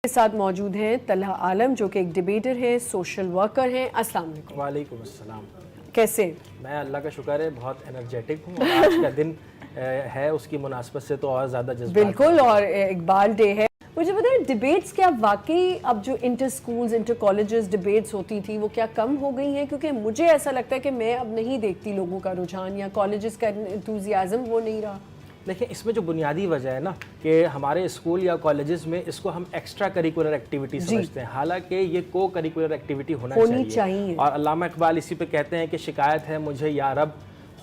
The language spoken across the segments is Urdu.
کے ساتھ موجود ہیں طلحہ عالم جو کہ ایک ڈیبیٹر ہیں، سوشل ورکر ہیں۔ السلام علیکم۔ وعلیکم السلام۔ کیسے؟ میں اللہ کا شکر ہے بہت انرجیٹک ہوں، اور آج کا دن ہے اس کی مناسبت سے تو اور زیادہ جذبات۔ بالکل، اور اقبال ڈے ہے۔ مجھے بتائیں ڈیبیٹس کیا واقعی اب جو inter schools inter colleges debates ہوتی تھی وہ کیا کم ہو گئی ہیں؟ کیونکہ مجھے ایسا لگتا ہے کہ میں اب نہیں دیکھتی لوگوں کا رجحان یا کالجز کا انتھوزیازم وہ نہیں رہا۔ دیکھیں اس میں جو بنیادی وجہ ہے نا کہ ہمارے اسکول یا کالجز میں اس کو ہم ایکسٹرا کریکولر ایکٹیویٹی سمجھتے ہیں، حالانکہ یہ کو کریکولر ایکٹیویٹی ہونی چاہیے۔ اور علامہ اقبال اسی پہ کہتے ہیں کہ شکایت ہے مجھے یا رب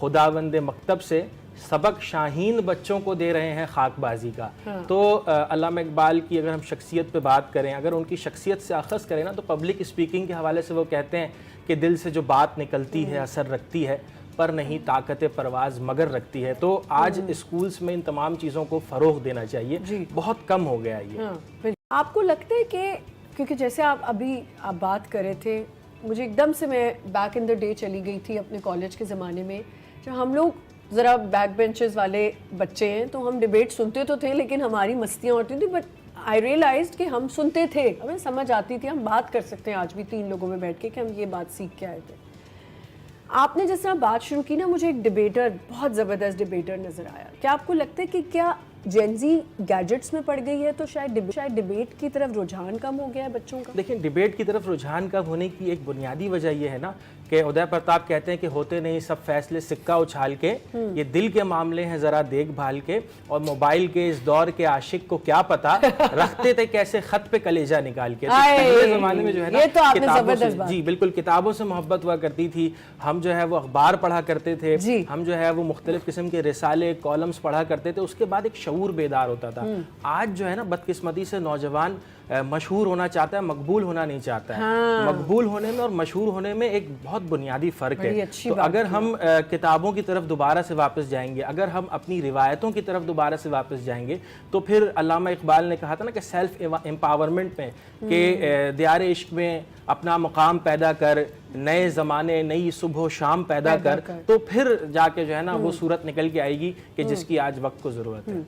خداوند مکتب سے، سبق شاہین بچوں کو دے رہے ہیں خاک بازی کا۔ تو علامہ اقبال کی اگر ہم شخصیت پہ بات کریں، اگر ان کی شخصیت سے اخذ کریں نا، تو پبلک اسپیکنگ کے حوالے سے وہ کہتے ہیں کہ دل سے جو بات نکلتی ہے اثر رکھتی ہے، پر نہیں طاقت پرواز مگر رکھتی ہے۔ تو آج اسکولز میں ان تمام چیزوں کو فروغ دینا چاہیے، بہت کم ہو گیا یہ۔ آپ کو لگتا ہے کہ کیونکہ جیسے آپ بات کر رہے تھے، مجھے ایک دم سے میں بیک ان دا ڈے چلی گئی تھی اپنے کالج کے زمانے میں، جو ہم لوگ ذرا بیک بینچز والے بچے ہیں تو ہم ڈیبیٹ سنتے تو تھے لیکن ہماری مستیاں ہوتی تھیں، بٹ آئی ریئلائزڈ کہ ہم سنتے تھے، ہمیں سمجھ آتی تھی، ہم بات کر سکتے ہیں آج بھی 3 لوگوں میں بیٹھ کے کہ ہم یہ بات سیکھ کے آئے تھے۔ آپ نے جس طرح بات شروع کی نا، مجھے ایک ڈیبیٹر، بہت زبردست ڈیبیٹر نظر آیا۔ کیا آپ کو لگتا ہے کہ کیا جینزی گیجٹس میں پڑ گئی ہے تو شاید ڈیبیٹ کی طرف رجحان کم ہو گیا ہے بچوں کا؟ دیکھیں ڈیبیٹ کی طرف رجحان کم ہونے کی ایک بنیادی وجہ یہ ہے نا کہ ادے پرتاپ کہتے ہیں کہ ہوتے نہیں سب فیصلے سکہ اچھال کے، یہ دل کے معاملے ہیں ذرا دیکھ بھال کے، اور موبائل کے اس دور کے عاشق کو کیا پتا رکھتے تھے کیسے خط پہ کلیجہ نکال کے۔ پہلے زمانے میں جو ہے نا کتابوں سے، جی بالکل، کتابوں سے محبت ہوا کرتی تھی، ہم جو ہے وہ اخبار پڑھا کرتے تھے، ہم جو ہے وہ مختلف قسم کے رسالے کالمز پڑھا کرتے تھے، اس کے بعد ایک شعور بیدار ہوتا تھا۔ آج جو ہے نا بدقسمتی سے نوجوان مشہور ہونا چاہتا ہے، مقبول ہونا نہیں چاہتا ہے۔ مقبول ہونے میں اور مشہور ہونے میں ایک بہت بنیادی فرق ہے۔ تو اگر ہم کتابوں کی طرف دوبارہ سے واپس جائیں گے، اگر ہم اپنی روایتوں کی طرف دوبارہ سے واپس جائیں گے، تو پھر علامہ اقبال نے کہا تھا نا کہ سیلف امپاورمنٹ میں، کہ دیار عشق میں اپنا مقام پیدا کر، نئے زمانے نئی صبح و شام پیدا کر، تو پھر جا کے جو ہے نا وہ صورت نکل کے آئے گی کہ جس کی آج وقت کو ضرورت ہے۔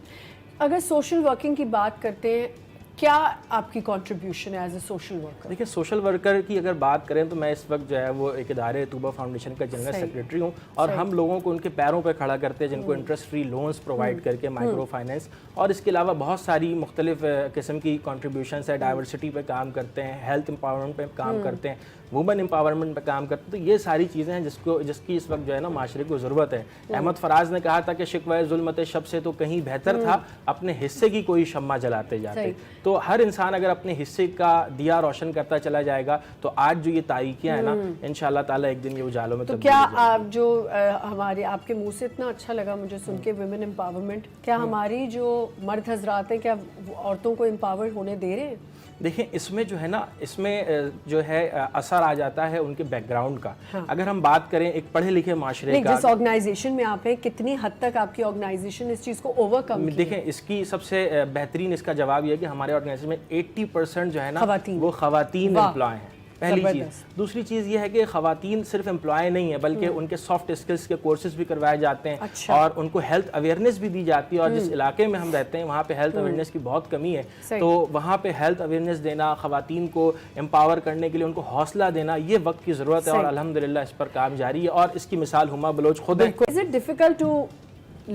اگر سوشل ورکنگ کی بات کرتے ہیں، کیا آپ کی کنٹریبیوشن ہے ایز اے سوشل ورکر؟ دیکھیں سوشل ورکر کی اگر بات کریں تو میں اس وقت جو ہے وہ ایک ادارے طوبہ فاؤنڈیشن کا جنرل سیکریٹری ہوں، اور ہم لوگوں کو ان کے پیروں پہ کھڑا کرتے ہیں، جن کو انٹرسٹ فری لونز پرووائڈ کر کے، مائکرو فائنینس، اور اس کے علاوہ بہت ساری مختلف قسم کی کنٹریبیوشنس ہے، ڈائیورسٹی پہ کام کرتے ہیں، ہیلتھ امپاورمنٹ پہ کام کرتے ہیں، وومن امپاورمنٹ پہ کام کرتے ہیں۔ تو یہ ساری چیزیں ہیں جس کی اس وقت جو ہے نا معاشرے کو ضرورت ہے۔ احمد فراز نے کہا تھا کہ شکوہ ظلمت شب سے تو کہیں بہتر تھا اپنے حصے کی کوئی شمع جلاتے جاتے۔ تو ہر انسان اگر اپنے حصے کا دیا روشن کرتا چلا جائے گا تو آج جو یہ تاریکیاں ہیں نا، انشاءاللہ تعالیٰ ایک دن یہ اجالوں میں تبدیل ہو جائیں گی۔ تو کیا آپ جو ہمارے آپ کے منہ سے اتنا اچھا لگا مجھے سن کے ویمن امپاورمنٹ، کیا ہماری جو مرد حضرات ہیں کیا عورتوں کو امپاور ہونے دے رہے ہیں؟ دیکھیں اس میں جو ہے نا، اس میں جو ہے اثر آ جاتا ہے ان کے بیک گراؤنڈ کا۔ اگر ہم بات کریں ایک پڑھے لکھے معاشرے کا، جس آرگنائزیشن میں آپ ہیں، کتنی حد تک آپ کی آرگنائزیشن اس چیز کو اوور کم کی؟ دیکھیں اس کی سب سے بہترین اس کا جواب یہ ہے کہ ہمارے آرگنائزیشن میں 80% جو ہے نا وہ خواتین امپلائی ہیں، پہلی چیز۔ دوسری چیز یہ ہے کہ خواتین صرف امپلائی نہیں ہے بلکہ ان کے سافٹ اسکلز کے کورسز بھی کروائے جاتے ہیں، اور ان کو ہیلتھ اویئرنیس بھی دی جاتی ہے، اور جس علاقے میں ہم رہتے ہیں وہاں پہ ہیلتھ اویئرنیس کی بہت کمی ہے، تو وہاں پہ ہیلتھ اویئرنیس دینا، خواتین کو امپاور کرنے کے لیے ان کو حوصلہ دینا، یہ وقت کی ضرورت ہے، اور الحمدللہ اس پر کام جاری ہے، اور اس کی مثال ہما بلوچ خود ہے۔ Is it difficult to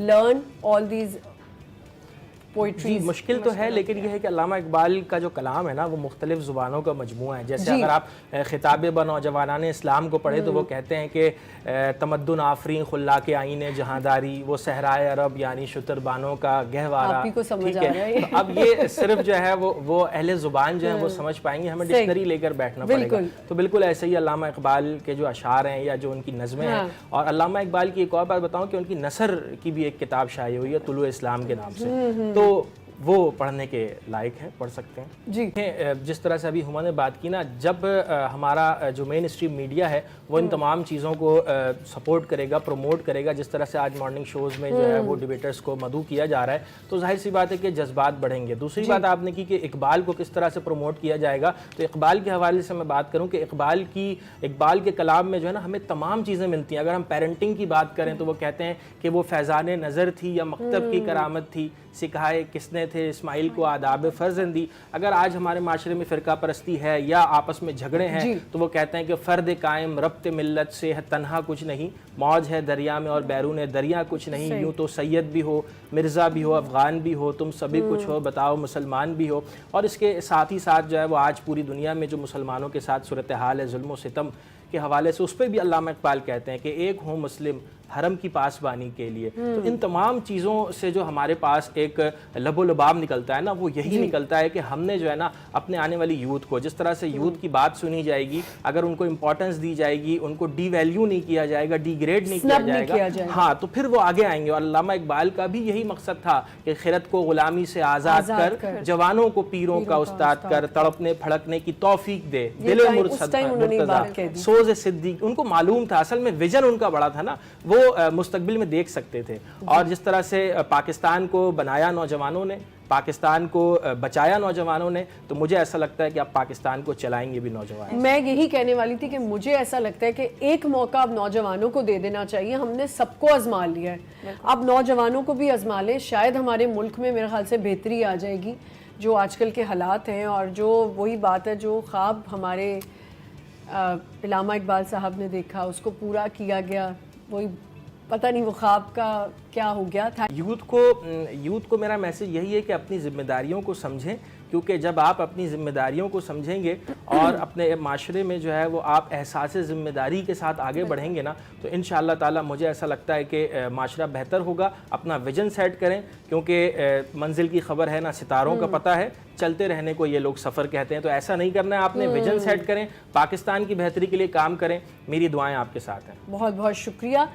learn all these جی مشکل تو ہے، لیکن یہ ہے کہ علامہ اقبال کا جو کلام ہے نا وہ مختلف زبانوں کا مجموعہ ہے۔ جیسے اگر آپ خطاب بنوجوانان اسلام کو پڑھیں تو وہ کہتے ہیں کہ تمدن آفرین خلاق آئین جہانداری، وہ صحرائے عرب یعنی شتر بانوں کا گہوارہ، ٹھیک ہے؟ تو اب یہ صرف جو ہے وہ اہل زبان جو ہے وہ سمجھ پائیں گے، ہمیں ڈکشنری لے کر بیٹھنا پڑے گا۔ تو بالکل ایسے ہی علامہ اقبال کے جو اشعار ہیں یا جو ان کی نظمیں ہیں، اور علامہ اقبال کی ایک اور بات بتاؤں کہ ان کی نثر کی بھی ایک کتاب شائع ہوئی ہے طلوع اسلام کے نام سے، تو وہ پڑھنے کے لائق ہیں، پڑھ سکتے ہیں۔ جی جس طرح سے ابھی ہما نے بات کی نا، جب ہمارا جو مین اسٹریم میڈیا ہے وہ ان تمام چیزوں کو سپورٹ کرے گا، پروموٹ کرے گا، جس طرح سے آج مارننگ شوز میں جو ہے وہ ڈیبیٹرز کو مدعو کیا جا رہا ہے، تو ظاہر سی بات ہے کہ جذبات بڑھیں گے۔ دوسری بات آپ نے کی کہ اقبال کو کس طرح سے پروموٹ کیا جائے گا، تو اقبال کے حوالے سے میں بات کروں کہ اقبال کے کلام میں جو ہے نا ہمیں تمام چیزیں ملتی ہیں۔ اگر ہم پیرنٹنگ کی بات کریں تو وہ کہتے ہیں کہ وہ فیضان نظر تھی یا مکتب کی کرامت تھی، سکھائے کس نے تھے اسماعیل کو آداب فرزندی. اگر آج ہمارے معاشرے میں فرقہ پرستی ہے یا آپس میں جھگڑے ہیں تو وہ کہتے ہیں کہ فرد قائم ربط ملت سے ہے تنہا کچھ نہیں, موج ہے دریا میں اور بیرون دریا کچھ نہیں, یوں تو سید بھی ہو مرزا بھی ہو افغان بھی ہو تم سبھی کچھ ہو بتاؤ مسلمان بھی ہو. اور اس کے ساتھ ہی ساتھ جو ہے وہ آج پوری دنیا میں جو مسلمانوں کے ساتھ صورتحال ہے ظلم و ستم کے حوالے سے, اس پہ بھی علامہ اقبال کہتے ہیں کہ ایک ہوں مسلم حرم کی پاسبانی کے لیے. تو ان تمام چیزوں سے جو ہمارے پاس ایک لب و لباب نکلتا ہے نا, وہ یہی نکلتا ہے کہ ہم نے جو ہے نا اپنے آنے والی یوتھ کو جس طرح سے یوتھ کی بات سنی جائے گی, اگر ان کو امپورٹنس دی جائے گی, ان کو ڈی ویلیو نہیں کیا جائے گا, ڈی گریڈ نہیں کیا جائے گا, ہاں تو پھر وہ آگے آئیں گے. اور علامہ اقبال کا بھی یہی مقصد تھا کہ خرد کو غلامی سے آزاد کر, جوانوں کو پیروں کا استاد کر, تڑپنے پھڑکنے کی توفیق دے, دل مرتضی سوز صدیق. ان کو معلوم تھا, اصل میں ویژن ان کا بڑا تھا نا, وہ مستقبل میں دیکھ سکتے تھے. اور جس طرح سے پاکستان کو بنایا نوجوانوں نے, پاکستان کو بچایا نوجوانوں نے, تو مجھے ایسا لگتا ہے کہ اب پاکستان کو چلائیں گے بھی نوجوان. میں یہی کہنے والی تھی کہ مجھے ایسا لگتا ہے کہ ایک موقع اب نوجوانوں کو دے دینا چاہیے. ہم نے سب کو آزما لیا ہے, اب نوجوانوں کو بھی آزما لیں. شاید ہمارے ملک میں میرے خیال سے بہتری آ جائے گی. جو آج کل کے حالات ہیں اور جو وہی بات ہے جو خواب ہمارے علامہ اقبال صاحب نے دیکھا اس کو پورا کیا گیا, وہی پتہ نہیں وہ خواب کا کیا ہو گیا تھا. یوتھ کو میرا میسج یہی ہے کہ اپنی ذمہ داریوں کو سمجھیں, کیونکہ جب آپ اپنی ذمہ داریوں کو سمجھیں گے اور اپنے معاشرے میں جو ہے وہ آپ احساس ذمہ داری کے ساتھ آگے بڑھیں گے نا, تو انشاءاللہ تعالی مجھے ایسا لگتا ہے کہ معاشرہ بہتر ہوگا. اپنا ویژن سیٹ کریں, کیونکہ منزل کی خبر ہے نا ستاروں کا پتہ ہے, چلتے رہنے کو یہ لوگ سفر کہتے ہیں. تو ایسا نہیں کرنا ہے, آپ نے ویژن سیٹ کریں, پاکستان کی بہتری کے لیے کام کریں. میری دعائیں آپ کے ساتھ ہیں. بہت بہت شکریہ.